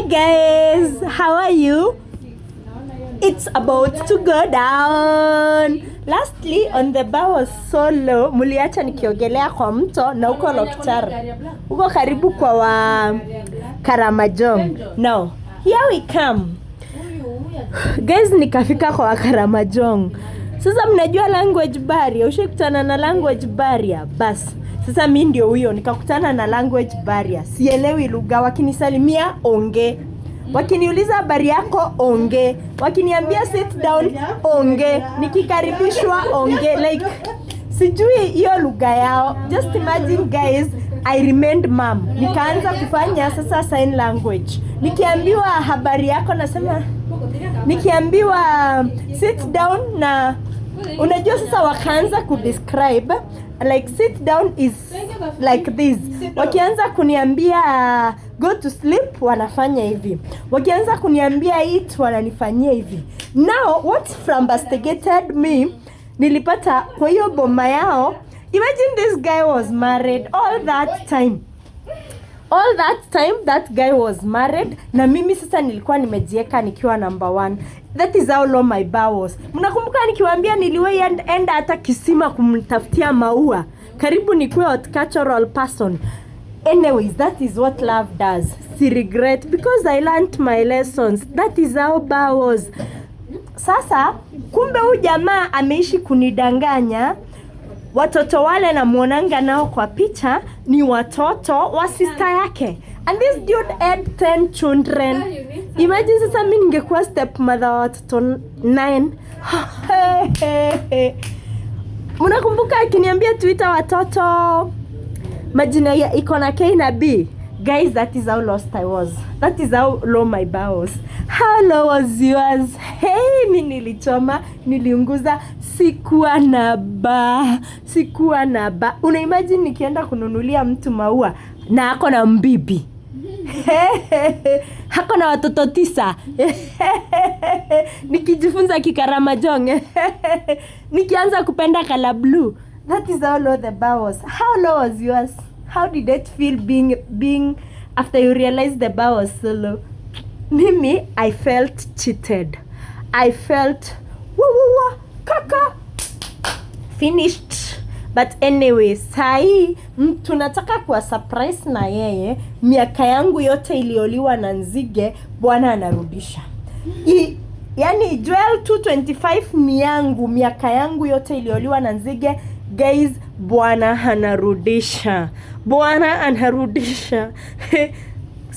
guys, how are you? It's about to go down. Lastly on the bar was so low. Muliacha nikiogelea kwa mto na uko Lokchar. Uko karibu kwa wa Karamajong. Now, here we come. Guys, nikafika kwa wa Karamajong. Sasa mnajua language barrier. Ushakutana na language barrier. Bas. Sasa mimi ndio huyo nikakutana na language barrier. Sielewi lugha, wakinisalimia onge. Wakiniuliza habari yako onge. Wakiniambia sit down onge. Nikikaribishwa onge. Like sijui hiyo lugha yao. Just imagine guys, I remained mum. Nikaanza kufanya sasa sign language. Nikiambiwa habari yako nasema, nikiambiwa sit down na unajua sasa wakaanza kudescribe like sit down is like this. Wakianza kuniambia go to sleep wanafanya hivi. Wakianza kuniambia eat wananifanyia hivi. Now what flabbergasted me, nilipata kwa hiyo boma yao. Imagine this guy was married all that time. All that time that guy was married na mimi sasa nilikuwa nimejieka nikiwa number 1. That is how low my bar was. Mnakumbuka nikiwaambia niliwahi enda hata kisima kumtafutia maua. Karibu nikuwe horticultural person. Anyways, that is what love does. Si regret because I learned my lessons. That is how bar was. Sasa kumbe huyu jamaa ameishi kunidanganya. Watoto wale na muonanga nao kwa picha ni watoto wa sister yake. And this dude had 10 children. Imagine sasa mimi ningekuwa stepmother wa watoto 9. Mnakumbuka akiniambia Twitter watoto majina ya iko na K na B. Guys, that is how lost I was. That is how low my bar was. How low was yours? Hey, mimi nilichoma, niliunguza, sikuwa na ba. Una imagine nikienda kununulia mtu maua na ako na mbibi. Hako na watoto 9. Nikijifunza Kikaramajong. Nikianza kupenda color blue. That is how low the bar was. How low was yours? How did it feel being after you realized the bar was so low? Mimi, I felt cheated. I felt kaka finished. But anyway, sahi tunataka kuwa surprise na yeye. Miaka yangu yote ilioliwa na nzige, Bwana anarudisha. Yani Joel 2:25 miaka yangu yote ilioliwa na nzige, guys, Bwana anarudisha.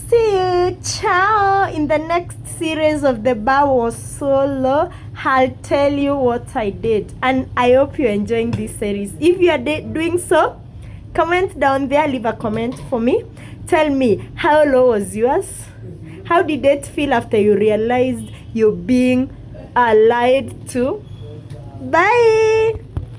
See you, ciao, in the next series of The Bar Was So Low. I'll tell you what I did, and I hope you're enjoying this series. If you are doing so, comment down there, leave a comment for me. Tell me, how low was yours? How did it feel after you realized you're being lied to? Bye.